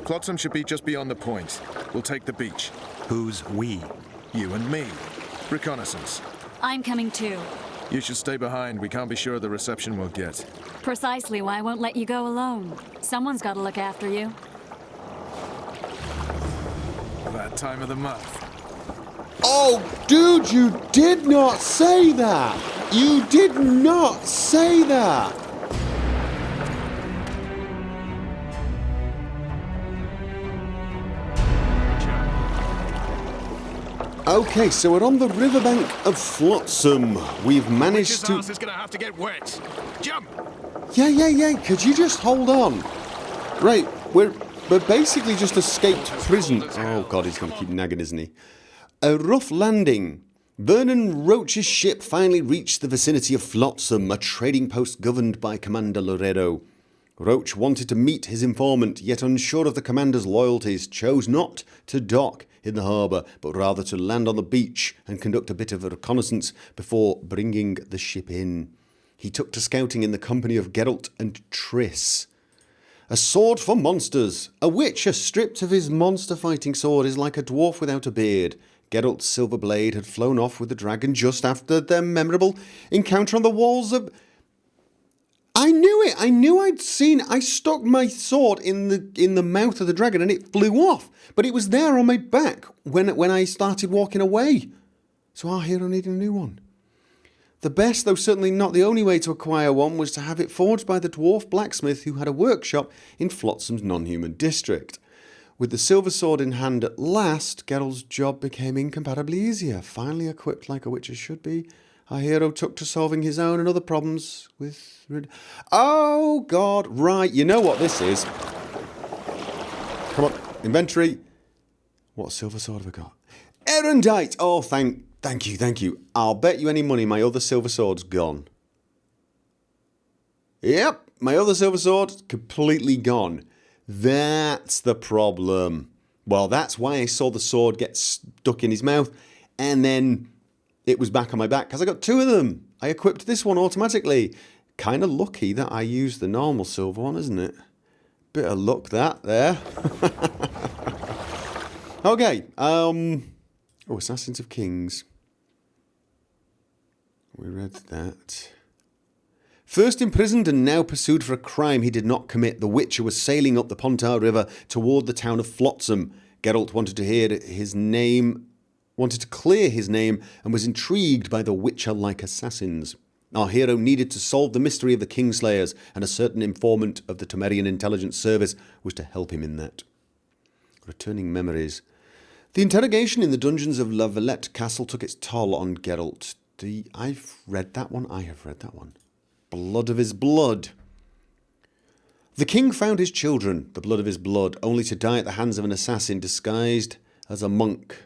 Flotsam should be just beyond the point. We'll take the beach. Who's we? You and me. Reconnaissance. I'm coming too. You should stay behind. We can't be sure of the reception we'll get. Precisely why I won't let you go alone. Someone's got to look after you. That time of the month. Oh, dude, you did not say that! You did not say that! Okay, so we're on the riverbank of Flotsam. We've managed to... Witch's ass is gonna have to get wet. Jump! Yeah. Could you just hold on? Right, we're basically just escaped prison. Oh, God, he's going to keep nagging, isn't he? A rough landing. Vernon Roach's ship finally reached the vicinity of Flotsam, a trading post governed by Commander Laredo. Roach wanted to meet his informant, yet unsure of the commander's loyalties, chose not to dock in the harbour, but rather to land on the beach and conduct a bit of a reconnaissance before bringing the ship in. He took to scouting in the company of Geralt and Triss. A sword for monsters. A witcher stripped of his monster-fighting sword is like a dwarf without a beard. Geralt's silver blade had flown off with the dragon just after their memorable encounter on the walls of... I knew it! I knew I'd seen... I stuck my sword in the mouth of the dragon and it flew off. But it was there on my back when I started walking away. So our hero needed a new one. The best, though certainly not the only way to acquire one, was to have it forged by the dwarf blacksmith who had a workshop in Flotsam's non-human district. With the silver sword in hand at last, Geralt's job became incompatibly easier. Finally equipped like a witcher should be, our hero took to solving his own and other problems with... Oh, God, right, you know what this is. Come on, inventory. What silver sword have I got? Erudite! Oh, thank you. I'll bet you any money my other silver sword's gone. Yep, my other silver sword, completely gone. That's the problem. Well, that's why I saw the sword get stuck in his mouth, and then it was back on my back, because I got two of them. I equipped this one automatically. Kind of lucky that I used the normal silver one, isn't it? Bit of luck that, there. Okay, oh, Assassins of Kings. We read that. First imprisoned and now pursued for a crime he did not commit, the Witcher was sailing up the Pontar River toward the town of Flotsam. Geralt wanted to clear his name and was intrigued by the Witcher-like assassins. Our hero needed to solve the mystery of the Kingslayers, and a certain informant of the Temerian intelligence service was to help him in that. Returning memories. The interrogation in the dungeons of La Valette Castle took its toll on Geralt. I've read that one. I have read that one. Blood of his blood. The king found his children, the blood of his blood, only to die at the hands of an assassin disguised as a monk.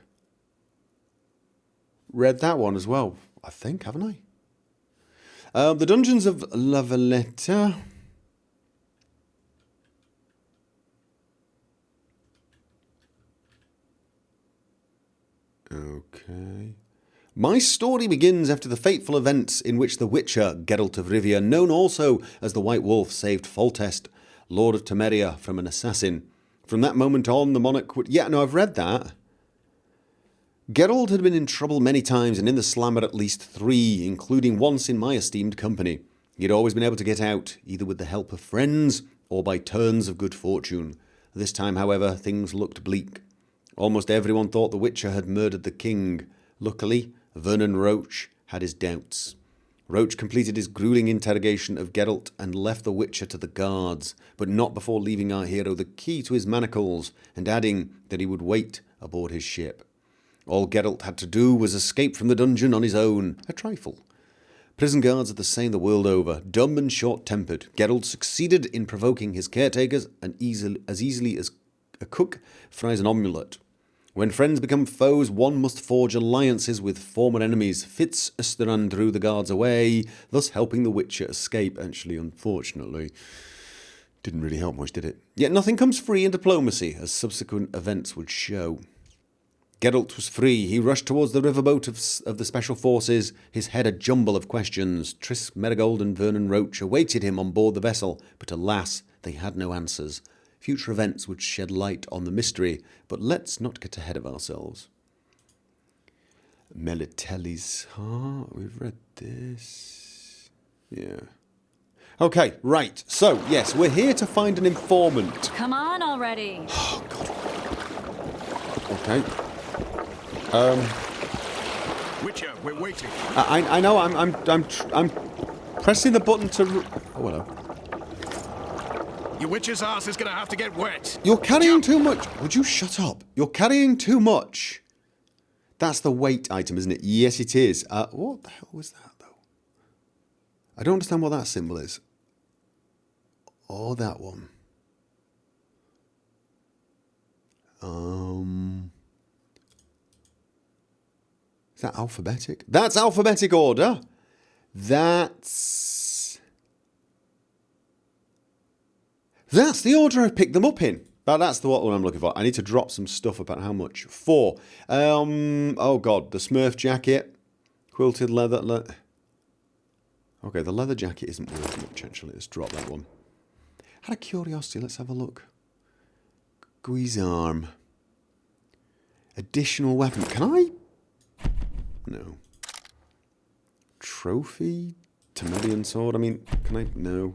Read that one as well, I think, haven't I? The dungeons of La Valette. Okay. My story begins after the fateful events in which the Witcher, Geralt of Rivia, known also as the White Wolf, saved Foltest, Lord of Temeria, from an assassin. From that moment on, the monarch would... Yeah, no, I've read that. Geralt had been in trouble many times, and in the slammer at least 3, including once in my esteemed company. He had always been able to get out, either with the help of friends or by turns of good fortune. This time, however, things looked bleak. Almost everyone thought the Witcher had murdered the king. Luckily, Vernon Roach had his doubts. Roach completed his grueling interrogation of Geralt and left the Witcher to the guards, but not before leaving our hero the key to his manacles and adding that he would wait aboard his ship. All Geralt had to do was escape from the dungeon on his own, a trifle. Prison guards are the same the world over, dumb and short-tempered. Geralt succeeded in provoking his caretakers as easily as a cook fries an omelette. When friends become foes, one must forge alliances with former enemies. Fitz Österrand drew the guards away, thus helping the Witcher escape. Actually, unfortunately, didn't really help much, did it? Yet nothing comes free in diplomacy, as subsequent events would show. Geralt was free. He rushed towards the riverboat of the Special Forces, his head a jumble of questions. Triss Merigold and Vernon Roach awaited him on board the vessel, but alas, they had no answers. Future events would shed light on the mystery, but let's not get ahead of ourselves. Melitelli's Heart. We've read this. Yeah. Okay, right. So, yes, we're here to find an informant. Come on already. Oh, God. Okay. Witcher, we're waiting. I know. I'm pressing the button to. Oh, hello. Your witch's ass is gonna have to get wet. You're carrying too much. Would you shut up? You're carrying too much. That's the weight item, isn't it? Yes, it is. What the hell was that, though? I don't understand what that symbol is. Oh, that one. Is that alphabetic? That's alphabetic order. That's the order I picked them up in. That's the one I'm looking for. I need to drop some stuff about how much. 4. Oh God, the Smurf jacket, quilted leather. Okay, the leather jacket isn't worth much actually. Let's drop that one. Out of curiosity, let's have a look. Guisarm. Additional weapon. Can I? No. Trophy? Temerian sword? I mean, can I? No.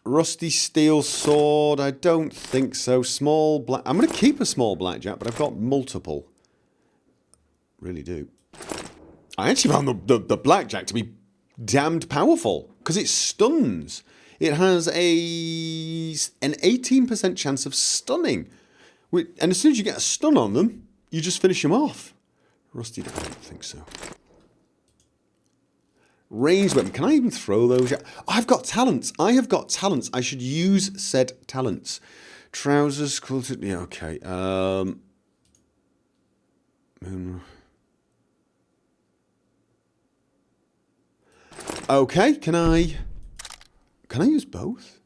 Rusty steel sword? I don't think so. Small black... I'm going to keep a small blackjack, but I've got multiple. Really do. I actually found the blackjack to be damned powerful, because it stuns. It has an 18% chance of stunning. And as soon as you get a stun on them, you just finish them off. Rusty, I don't think so. Ranged weapon. Can I even throw those? Oh, I've got talents. I have got talents. I should use said talents. Trousers, quilted. Yeah, okay. Okay, can I use both?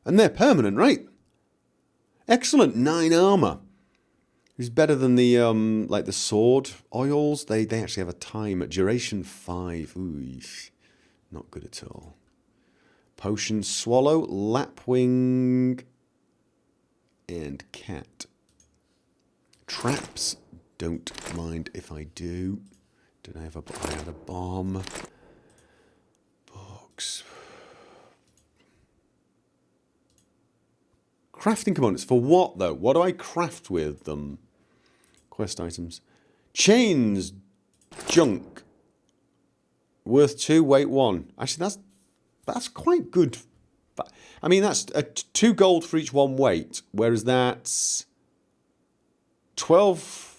And they're permanent, right? Excellent. 9 armor. It's better than the like the sword oils. They actually have a time at duration 5. Ooh, not good at all. Potion, swallow, lapwing, and cat. Traps. Don't mind if I do. Did I have I had a bomb. Books. Crafting components. For what, though? What do I craft with them? Quest items. Chains. Junk. Worth 2, weight 1. Actually, that's quite good. I mean, that's 2 gold for each 1 weight. Whereas that's 12...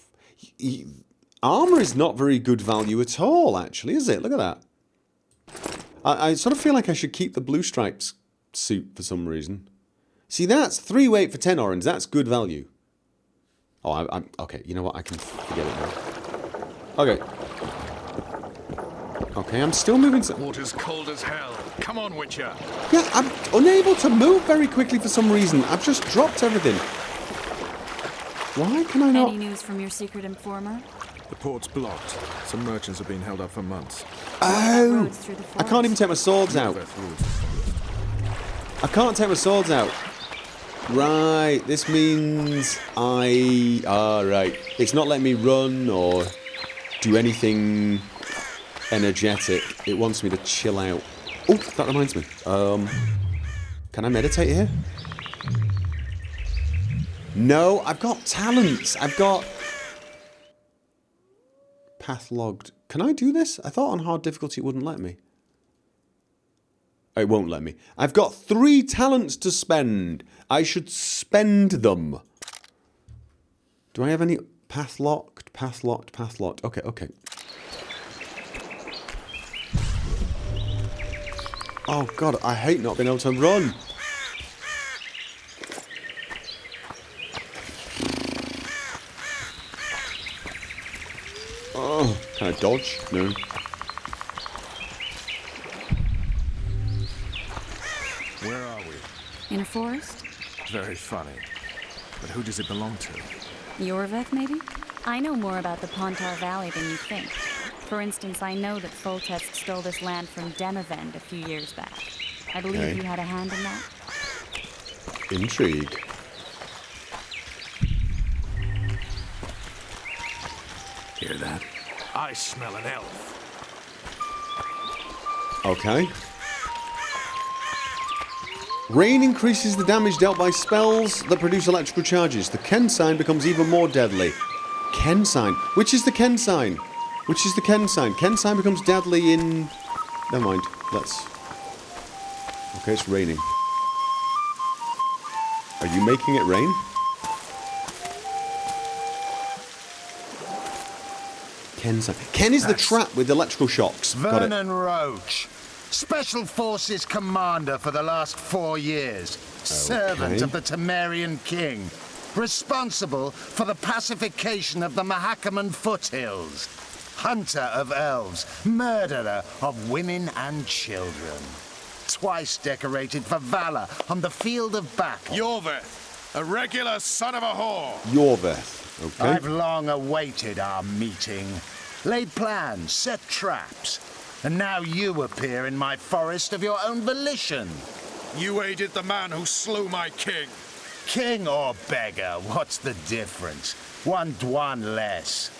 Armour is not very good value at all, actually, is it? Look at that. I sort of feel like I should keep the blue stripes suit for some reason. See, that's 3 weight for 10 orange. That's good value. Oh, I'm okay. You know what? I can forget it now. Okay. Okay, I'm still moving. Water's cold as hell. Come on, Witcher. Yeah, I'm unable to move very quickly for some reason. I've just dropped everything. Why can I not? Any news from your secret informer? The port's blocked. Some merchants have been held up for months. Oh! Roads through the I can't even take my swords out. I can't take my swords out. Right, this means right. It's not letting me run or do anything energetic. It wants me to chill out. Oh, that reminds me. Can I meditate here? No, I've got talents. I've got path logged. Can I do this? I thought on hard difficulty it wouldn't let me. It won't let me. I've got 3 talents to spend. I should spend them. Do I have any path locked? Path locked, path locked. Okay, okay. Oh God, I hate not being able to run. Oh, can I dodge? No. Where are we? In a forest? Very funny. But who does it belong to? Yorveth, maybe? I know more about the Pontar Valley than you think. For instance, I know that Foltest stole this land from Demavend a few years back. I believe Okay. you had a hand in that. Intrigue. Hear that? I smell an elf. Okay. Rain increases the damage dealt by spells that produce electrical charges. The Ken sign becomes even more deadly. Ken sign? Which is the Ken sign? Which is the Ken sign? Ken sign becomes deadly in... Never mind. Let's... Okay, it's raining. Are you making it rain? Ken sign. Ken is the trap with electrical shocks. Got it. Vernon Roach, Special Forces Commander for the last 4 years. Servant of the Temerian King. Responsible for the pacification of the Mahakaman foothills. Hunter of elves. Murderer of women and children. Twice decorated for valor on the field of battle. Yorveth, a regular son of a whore. Yorveth. Okay. I've long awaited our meeting. Laid plans, set traps. And now you appear in my forest of your own volition. You aided the man who slew my king. King or beggar, what's the difference? One Dwan less.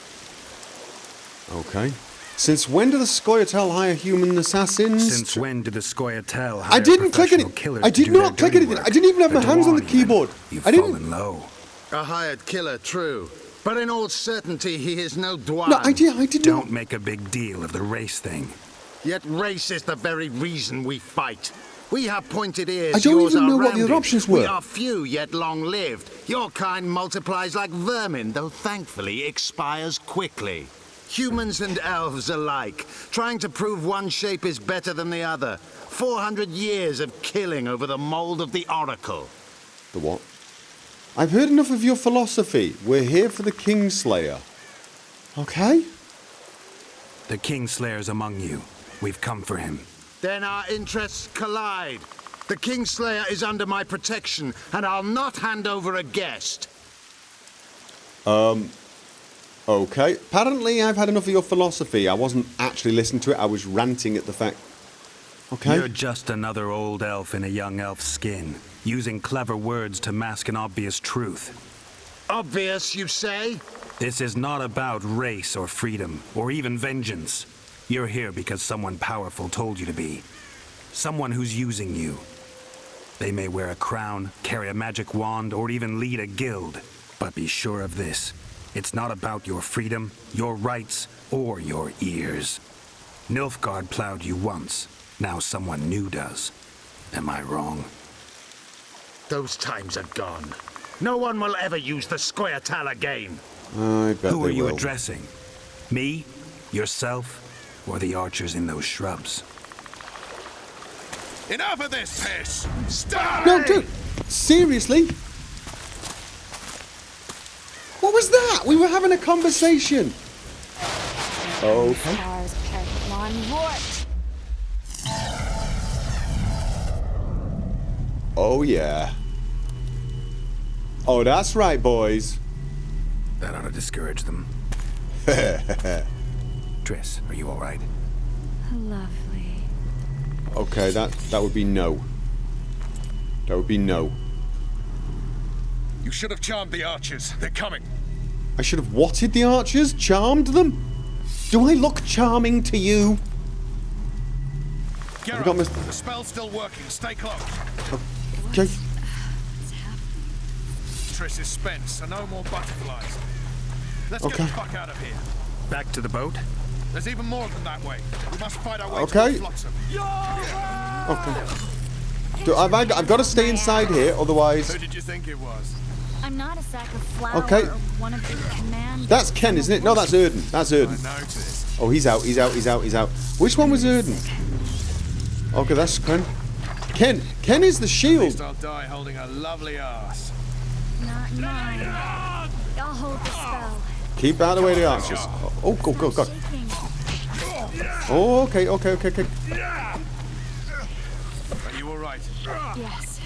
Okay. Since when do the Scoia'tael hire human assassins? Since when did the Scoia'tael hire I didn't click professional it. killers I to did do their not click dirty anything. work? I didn't even have my The hands on the Dwan, keyboard. even. You've I didn't. fallen low. A hired killer, true. But in all certainty, he is no Dwan. No, I did Don't not. make a big deal of the race thing. Yet race is the very reason we fight. We have pointed ears. I don't yours even are know what the other rounded. options were. We are few yet long-lived. Your kind multiplies like vermin, though thankfully expires quickly. Humans and elves alike, trying to prove one shape is better than the other. 400 years of killing over the mold of the Oracle. The what? I've heard enough of your philosophy. We're here for the Kingslayer. Okay? The Kingslayer's among you. We've come for him. Then our interests collide. The Kingslayer is under my protection, and I'll not hand over a guest. Okay. Apparently I've had enough of your philosophy. I wasn't actually listening to it. I was ranting at the fact... Okay. You're just another old elf in a young elf's skin, using clever words to mask an obvious truth. Obvious, you say? This is not about race or freedom, or even vengeance. You're here because someone powerful told you to be. Someone who's using you. They may wear a crown, carry a magic wand, or even lead a guild. But be sure of this. It's not about your freedom, your rights, or your ears. Nilfgaard plowed you once. Now someone new does. Am I wrong? Those times are gone. No one will ever use the Scoia'tael again. I bet Who are they you will. addressing? Me? Yourself? Or the archers in those shrubs? Enough of this piss! Stop! No, dude! Seriously? What was that? We were having a conversation. Okay. Stars peck one wart. Oh, yeah. Oh, that's right, boys. That ought to discourage them. Triss, are you alright? Lovely. Okay, that would be no. That would be no. You should have charmed the archers. They're coming. I should have whatted the archers? Charmed them? Do I look charming to you? Geralt, got the spell's still working. Stay close. Okay. Triss is spent, so no more butterflies. Let's get Okay. the fuck out of here. Back to the boat? There's even more of them that way. We must fight our way Okay. to Flotsam. Okay. I've got to stay inside here, otherwise... Who did you think it was? I'm not a sack of flour Okay. or one of the command. That's Ken, isn't it? No, that's Erden. That's I Erden. noticed. Oh, he's out, he's out, he's out, he's out. Which one was Erden? Okay, that's Ken. Ken is the At shield. least I'll die holding a lovely ass. Not mine. I'll hold the spell. Keep out of the way of the archers. Oh, go, go, go. Shaking. Oh, okay. Are you alright? Yes.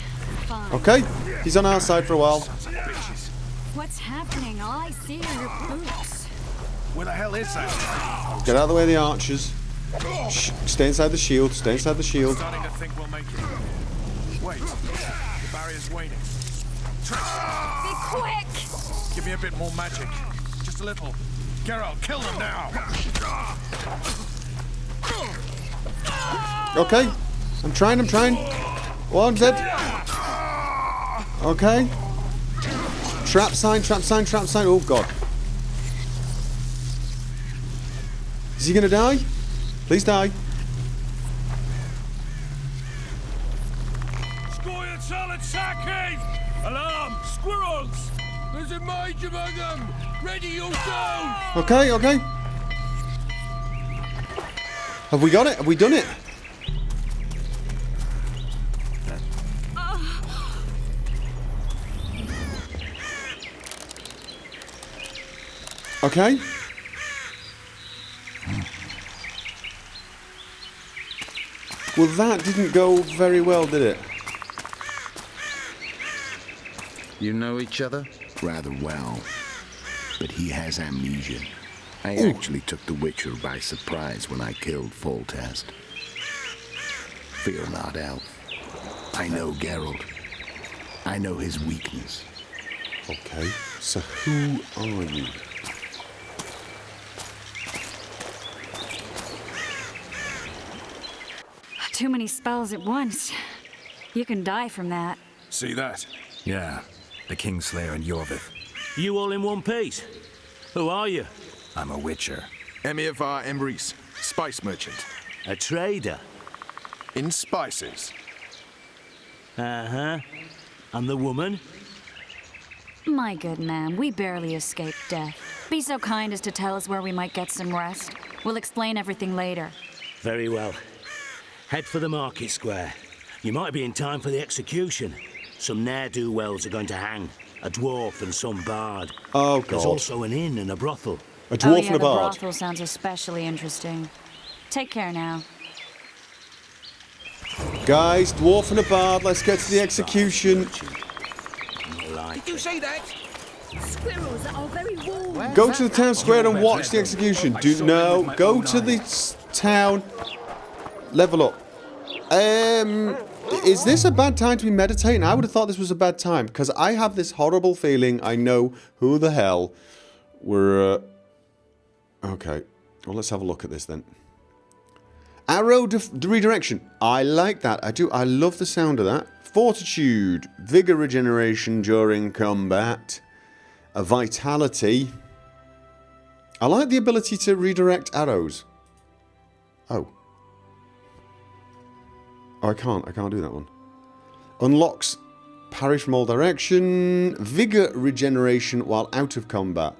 Fine. Okay, he's on our side for a while. Bitches. What's happening? All I see are your boots. Where the hell is that? Get out of the way of the archers. Stay inside the shield. Stay inside the shield. Starting to think we'll make it. Wait, the barrier's waning. Trish, Be quick! give me a bit more magic. Just a little. Geralt, kill them now. Okay. I'm trying. One's dead. Okay. Trap sign. Oh, God. Is he gonna die? Please die. Squired solid sacking! Alarm! Squirrels! There's a mage among them! Ready yourselves! Okay. Have we got it? Have we done it? Okay. Well, that didn't go very well, did it? You know each other? Rather well, but he has amnesia. I actually took the Witcher by surprise when I killed Foltest. Fear not, Elf. I know Geralt. I know his weakness. Okay, so who are you? Too many spells at once. You can die from that. See that? Yeah, the Kingslayer and Yorvith. You all in one piece? Who are you? I'm a Witcher. Emir var Emrys, spice merchant. A trader? In spices. Uh-huh. And the woman? My good man, we barely escaped death. Be so kind as to tell us where we might get some rest. We'll explain everything later. Very well. Head for the market square. You might be in time for the execution. Some ne'er-do-wells are going to hang. A dwarf and some bard. Oh, There's God. also an inn and a brothel. A dwarf yeah, and a the bard. brothel sounds especially interesting. Take care now. Guys, dwarf and a bard, let's get to the execution. Like You say that? Squirrels are very warm. Go to the town square and watch the execution. Go to the town. Level up. Is this a bad time to be meditating? I would have thought this was a bad time, because I have this horrible feeling I know who the hell we're... Okay. Well, let's have a look at this then. Arrow redirection. I like that. I do. I love the sound of that. Fortitude. Vigor regeneration during combat. A vitality. I like the ability to redirect arrows. Oh. Oh, I can't do that one. Unlocks parry from all direction. Vigor regeneration while out of combat.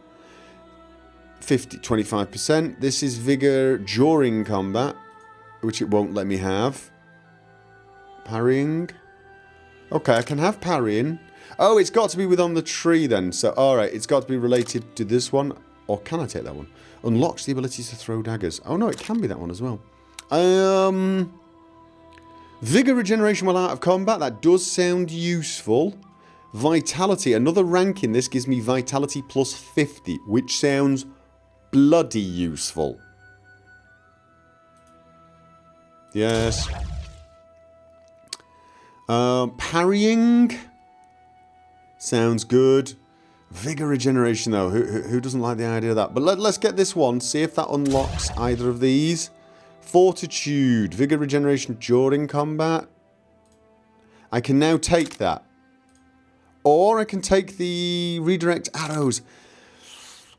25%. This is vigor during combat, which it won't let me have. Parrying. Okay, I can have parrying. Oh, it's got to be within the tree then. So, alright, it's got to be related to this one. Or can I take that one? Unlocks the ability to throw daggers. Oh, no, it can be that one as well. Vigor regeneration while out of combat. That does sound useful. Vitality. Another rank in this gives me vitality plus 50, which sounds bloody useful. Yes. Parrying. Sounds good. Vigor regeneration, though. Who doesn't like the idea of that? But let's get this one. See if that unlocks either of these. Fortitude. Vigor regeneration during combat. I can now take that. Or I can take the redirect arrows.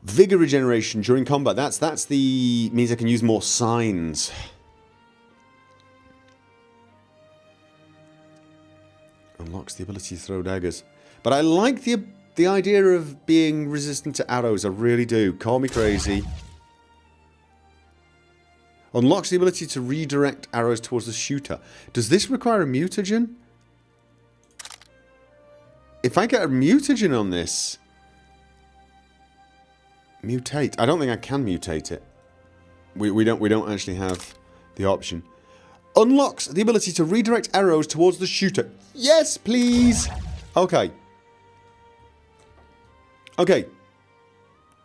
Vigor regeneration during combat. That's the... means I can use more signs. Unlocks the ability to throw daggers. But I like the idea of being resistant to arrows. I really do. Call me crazy. Unlocks the ability to redirect arrows towards the shooter. Does this require a mutagen? If I get a mutagen on this... Mutate. I don't think I can mutate it. We don't actually have the option. Unlocks the ability to redirect arrows towards the shooter. Yes, please. Okay. Okay.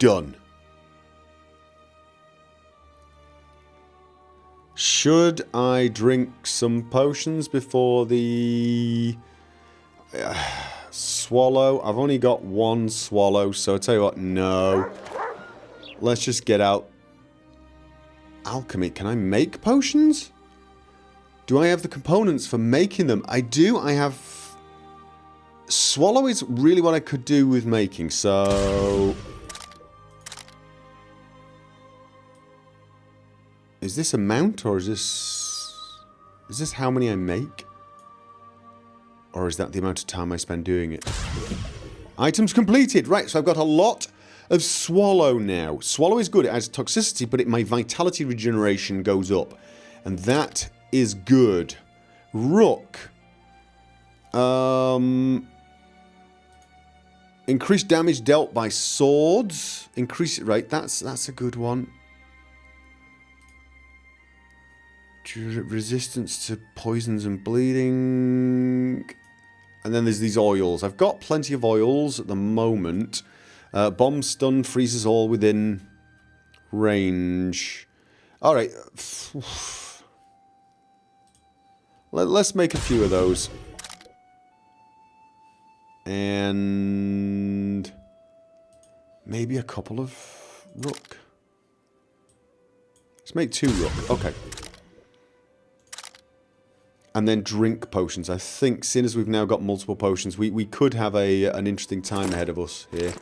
Done. Should I drink some potions before the swallow? I've only got one swallow, so I'll tell you what, no. Let's just get out. Alchemy. Can I make potions? Do I have the components for making them? I do. I have... Swallow is really what I could do with making, so... Is this amount, or is this how many I make? Or is that the amount of time I spend doing it? Items completed. Right, so I've got a lot of Swallow now. Swallow is good. It has toxicity, but my vitality regeneration goes up. And that is good. Rook. Increased damage dealt by swords. Increase it. Right, that's a good one. Resistance to poisons and bleeding. And then there's these oils. I've got plenty of oils at the moment. Bomb stun freezes all within range. Alright. Let's make a few of those. And maybe a couple of rook. Let's make 2 rook. Okay. And then drink potions. I think, seeing as we've now got multiple potions, we could have an interesting time ahead of us here.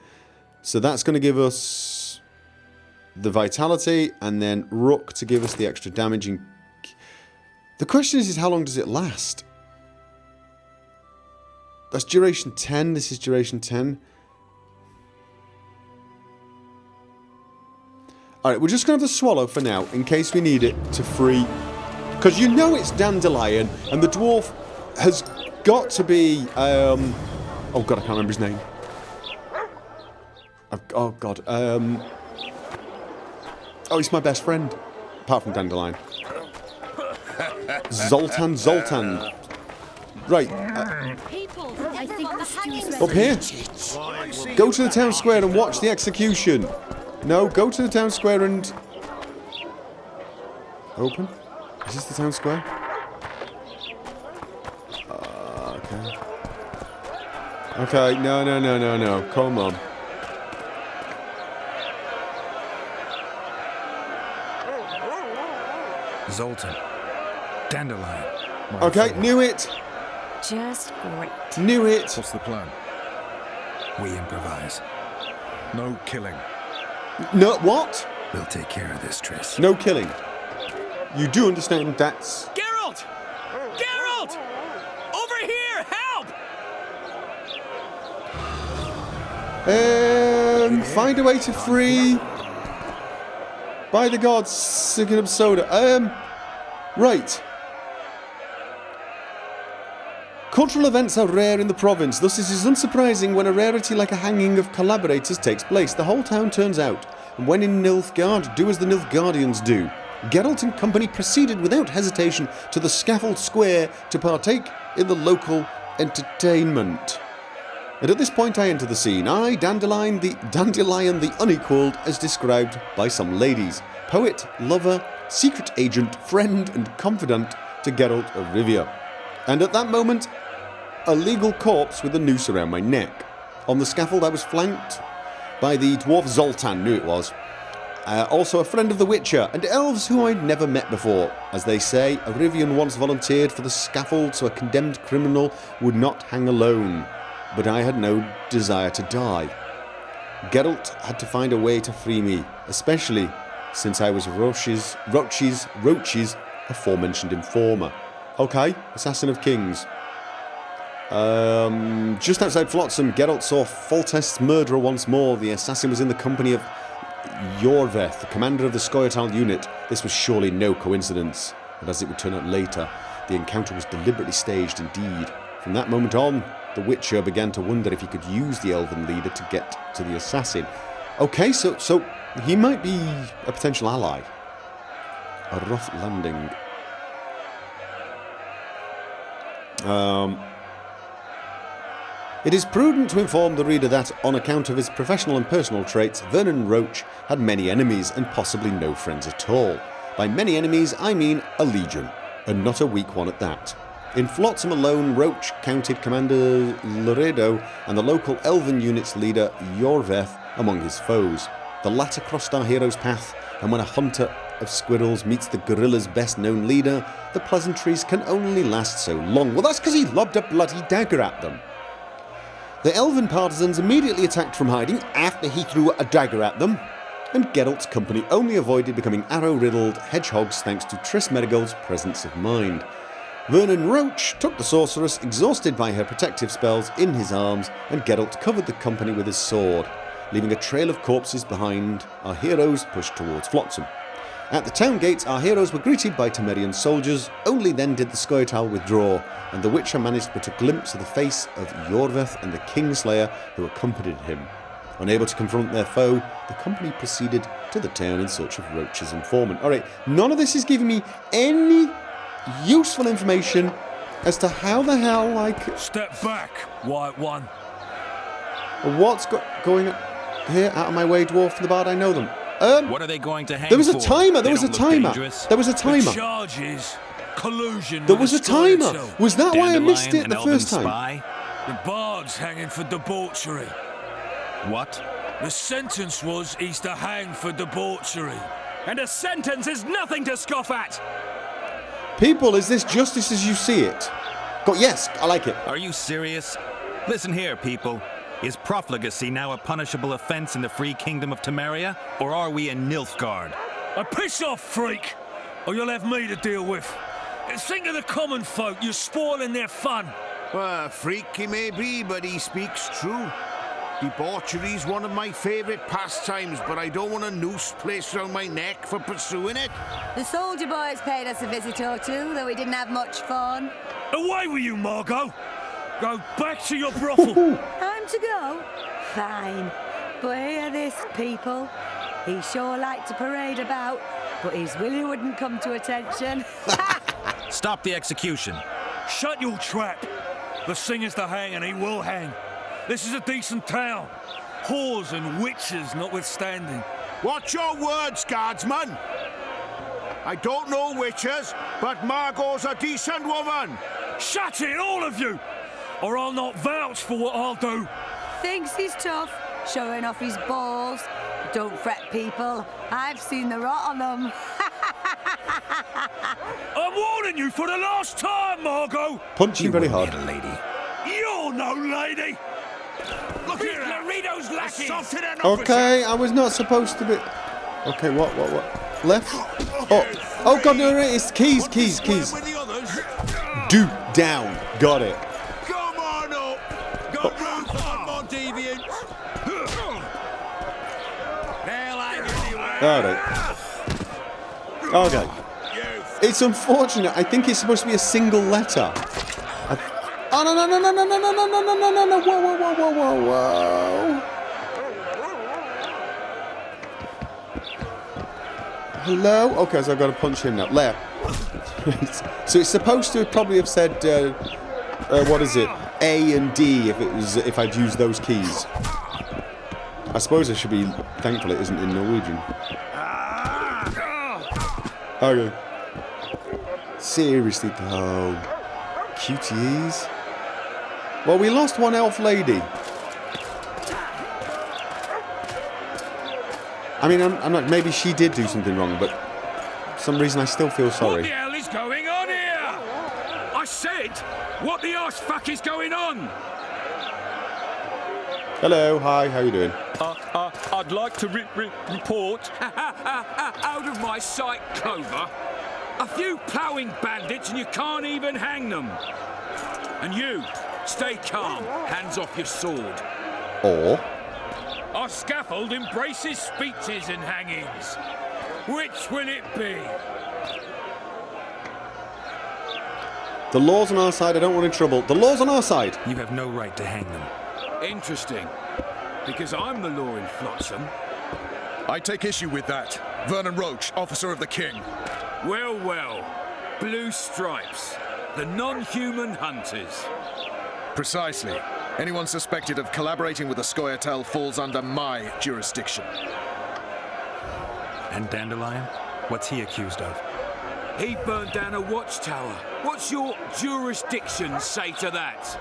So that's going to give us the vitality, and then rook to give us the extra damaging. The question is how long does it last? That's duration 10. This is duration 10. Alright, we're just going to have the swallow for now, in case we need it to free... Because you know it's Dandelion, and the dwarf has got to be... oh god, I can't remember his name. Oh god. Oh, he's my best friend. Apart from Dandelion. Zoltan. Right. People, I think the stew's Up here. Go to the town square and watch the execution. No, go to the town square and... Open? Is this the town square? Okay. Okay, no. Come on. Zoltan. Dandelion. Okay, knew it. Just great. Knew it. What's the plan? We improvise. No killing. No, what? We'll take care of this, Triss. No killing. You do understand that's... Geralt! Geralt! Over here! Help! Find a way to free... By the gods, sicken up soda. Right. Cultural events are rare in the province, thus it is unsurprising when a rarity like a hanging of collaborators takes place. The whole town turns out, and when in Nilfgaard, do as the Nilfgaardians do. Geralt and company proceeded without hesitation to the scaffold square to partake in the local entertainment. And at this point I enter the scene. I, Dandelion the Unequalled, as described by some ladies. Poet, lover, secret agent, friend and confidant to Geralt of Rivia. And at that moment, a legal corpse with a noose around my neck. On the scaffold I was flanked by the dwarf Zoltan, knew it was. Also a friend of the Witcher, and elves who I'd never met before. As they say, a Rivian once volunteered for the scaffold so a condemned criminal would not hang alone. But I had no desire to die. Geralt had to find a way to free me, especially since I was Roche's aforementioned informer. Okay, Assassin of Kings. Just outside Flotsam, Geralt saw Foltest's murderer once more. The assassin was in the company of Yorveth, the commander of the Scoia'tael unit. This was surely no coincidence, but as it would turn out later, the encounter was deliberately staged indeed. From that moment on, the Witcher began to wonder if he could use the elven leader to get to the assassin. Okay, so he might be a potential ally. A rough landing. It is prudent to inform the reader that, on account of his professional and personal traits, Vernon Roche had many enemies and possibly no friends at all. By many enemies, I mean a legion, and not a weak one at that. In Flotsam alone, Roach counted Commander Laredo and the local elven unit's leader Yorveth among his foes. The latter crossed our hero's path, and when a hunter of squirrels meets the gorilla's best-known leader, the pleasantries can only last so long. Well, that's because he lobbed a bloody dagger at them. The elven partisans immediately attacked from hiding after he threw a dagger at them, and Geralt's company only avoided becoming arrow-riddled hedgehogs thanks to Triss Merigold's presence of mind. Vernon Roach took the sorceress, exhausted by her protective spells, in his arms, and Geralt covered the company with his sword, leaving a trail of corpses behind. Our heroes pushed towards Flotsam. At the town gates, our heroes were greeted by Temerian soldiers. Only then did the Scoia'tael withdraw, and the Witcher managed but a glimpse of the face of Yorveth and the Kingslayer who accompanied him. Unable to confront their foe, the company proceeded to the town in search of Roach's informant. Alright, none of this is giving me any useful information as to how the hell, Step back, White One. what's going on here. Out of my way, dwarf and the bard, I know them. What are they going to hang There was a for? timer, They there was a don't look timer. dangerous. There was a The timer. charge is collusion There with was a the timer. Scoia'tael. Was that why I missed Dandelion, it an the elven first time? spy? The bard's hanging for debauchery. What? The sentence was he's to hang for debauchery. And a sentence is nothing to scoff at! People, is this justice as you see it? Yes, I like it. Are you serious? Listen here, people. Is profligacy now a punishable offense in the free kingdom of Temeria? Or are we in Nilfgaard? Piss off, freak, or you'll have me to deal with. Think of the common folk, you're spoiling their fun. Well, freak he may be, but he speaks true. Debauchery's one of my favourite pastimes, but I don't want a noose placed around my neck for pursuing it. The soldier boys paid us a visit or two, though we didn't have much fun. Away with you, Margot. Go back to your brothel. Time to go? Fine. But hear this, people. He sure liked to parade about, but his Willie wouldn't come to attention. Stop the execution. Shut your trap. The singer's to hang and he will hang. This is a decent town. Whores and witches notwithstanding. Watch your words, guardsman. I don't know witches, but Margot's a decent woman. Shut it, all of you, or I'll not vouch for what I'll do. Thinks he's tough, showing off his balls. Don't fret, people. I've seen the rot on them. I'm warning you for the last time, Margot. Punching very hard. Hit a lady. You're no lady. Look These here, Laredo's lackeys. assaulted an officer. Okay, I was not supposed to be... Okay, what? Left? Oh God, no, it's keys. With the others. Do down. Got it. Come on up. Got room for one more deviant. They'll hang anyway. Alright. Okay. It's unfortunate. I think it's supposed to be a single letter. Oh, no. Whoa. Hello? Okay, so I've got to punch him now. Left. So it's supposed to probably have said, what is it? A and D if I'd used those keys. I suppose I should be thankful it isn't in Norwegian. Okay. Seriously though. Cuties. Well, we lost one elf lady. I mean, I'm not. Maybe she did do something wrong, but for some reason I still feel What sorry. the hell is going on here? I said, what the arse fuck is going on? Hello, hi, how you doing? I'd like to report out of my sight, Clover. A few ploughing bandits and you can't even hang them. And you, stay calm, hands off your sword. Or Our scaffold embraces speeches and hangings. Which will it be? the law's on our side. I don't want any trouble. The law's on our side. You have no right to hang them. Interesting. Because I'm the law in Flotsam. I take issue with that. Vernon Roach, officer of the king. Well. Blue stripes. The non-human hunters. Precisely. Anyone suspected of collaborating with the Scoia'tael falls under my jurisdiction. And Dandelion? What's he accused of? He burned down a watchtower. What's your jurisdiction say to that?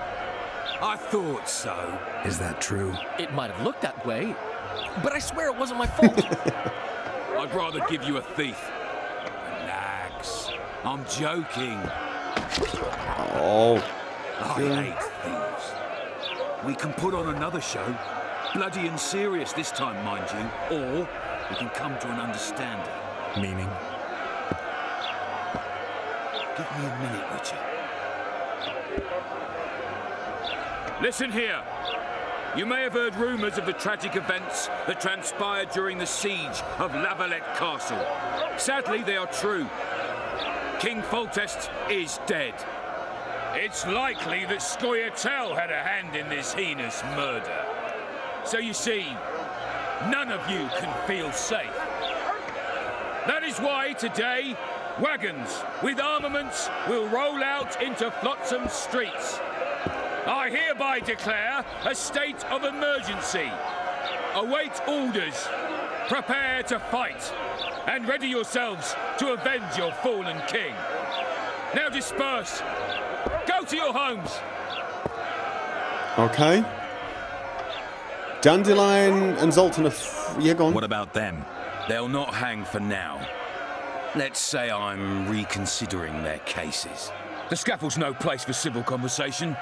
I thought so. Is that true? It might have looked that way, but I swear it wasn't my fault. I'd rather give you a thief. Relax. I'm joking. Oh. I hate thieves. We can put on another show. Bloody and serious this time, mind you. Or we can come to an understanding. Meaning? Give me a minute, Richard. Listen here. You may have heard rumours of the tragic events that transpired during the siege of Lavalette Castle. Sadly, they are true. King Foltest is dead. It's likely that Scoia'tael had a hand in this heinous murder. So you see, none of you can feel safe. That is why today, wagons with armaments will roll out into Flotsam streets. I hereby declare a state of emergency. Await orders. Prepare to fight. And ready yourselves to avenge your fallen king. Now disperse. Go to your homes. Okay. Dandelion and Zoltan are... Yeah, go on. What about them? They'll not hang for now. Let's say I'm reconsidering their cases. The scaffold's no place for civil conversation.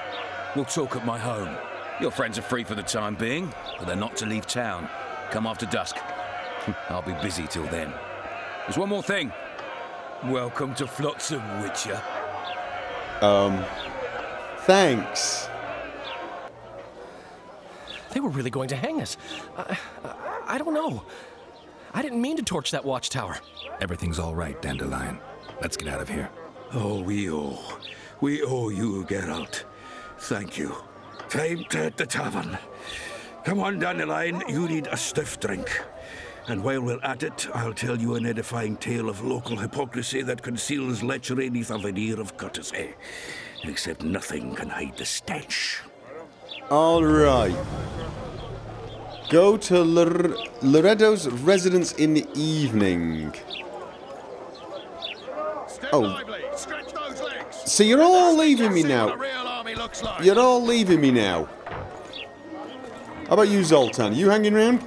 We'll talk at my home. Your friends are free for the time being, but they're not to leave town. Come after dusk. I'll be busy till then. There's one more thing. Welcome to Flotsam, Witcher. Thanks. They were really going to hang us. I don't know. I didn't mean to torch that watchtower. Everything's all right, Dandelion. Let's get out of here. Oh, we owe you, Geralt. Thank you. Time to hit the tavern. Come on, Dandelion, you need a stiff drink. And while we're at it, I'll tell you an edifying tale of local hypocrisy that conceals lechery neath a veneer of courtesy. Except nothing can hide the stench. All right. Go to Loredo's residence in the evening. Oh. So you're all leaving me now. You're all leaving me now. How about you, Zoltan? You hanging around?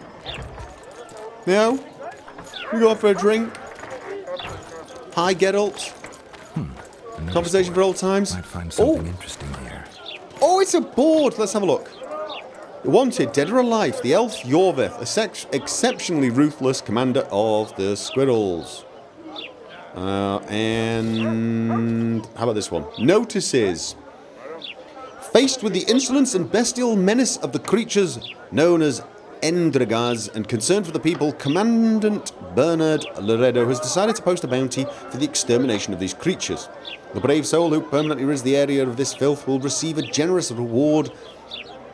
No? We go for a drink? Hi, Geralt. Conversation for old times? Might find something interesting here. Oh, it's a board. Let's have a look. Wanted, dead or alive, the elf Yorveth, exceptionally ruthless commander of the squirrels. And how about this one? Notices. Faced with the insolence and bestial menace of the creatures known as Endregaz and concerned for the people, Commandant Bernard Loredo has decided to post a bounty for the extermination of these creatures. The brave soul who permanently rids the area of this filth will receive a generous reward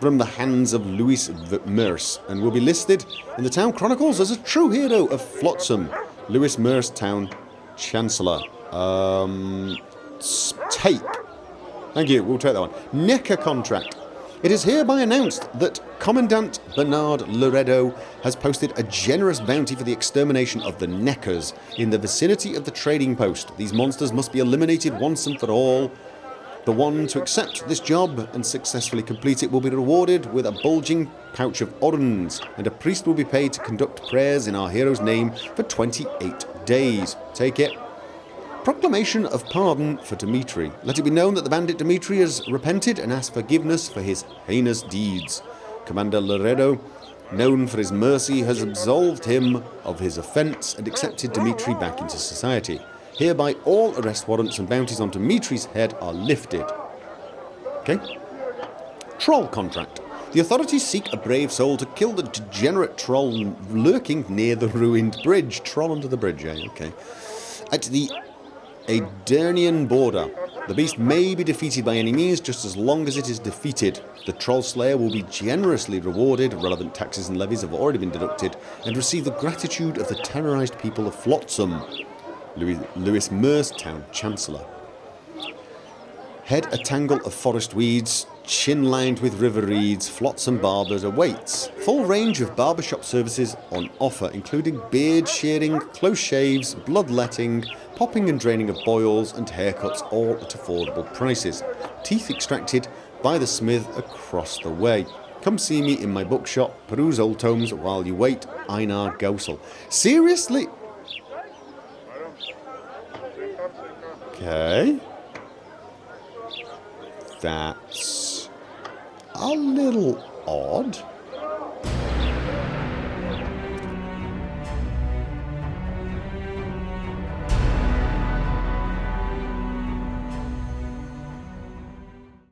from the hands of Louis Merce and will be listed in the town chronicles as a true hero of Flotsam. Louis Merce, town chancellor. Take. Thank you, we'll take that one. Necker contract. It is hereby announced that Commandant Bernard Loredo has posted a generous bounty for the extermination of the Neckers in the vicinity of the trading post. These monsters must be eliminated once and for all. The one to accept this job and successfully complete it will be rewarded with a bulging pouch of orens, and a priest will be paid to conduct prayers in our hero's name for 28 days. Take it. Proclamation of pardon for Dmitri. Let it be known that the bandit Dmitri has repented and asked forgiveness for his heinous deeds. Commander Loredo, known for his mercy, has absolved him of his offence and accepted Dmitri back into society. Hereby all arrest warrants and bounties on Dmitri's head are lifted. Okay. Troll contract. The authorities seek a brave soul to kill the degenerate troll lurking near the ruined bridge. Troll under the bridge, eh? Okay. At the Aedirnian border. The beast may be defeated by any means just as long as it is defeated. The troll slayer will be generously rewarded, relevant taxes and levies have already been deducted, and receive the gratitude of the terrorised people of Flotsam. Louis Merce, town chancellor. Head a tangle of forest weeds chin lined with river reeds, Flotsam Barbers awaits. Full range of barbershop services on offer, including beard shearing, close shaves, bloodletting, popping and draining of boils, and haircuts, all at affordable prices. Teeth extracted by the smith across the way. Come see me in my bookshop, peruse old tomes while you wait, Einar Gosel. Seriously? Okay. That's a little odd.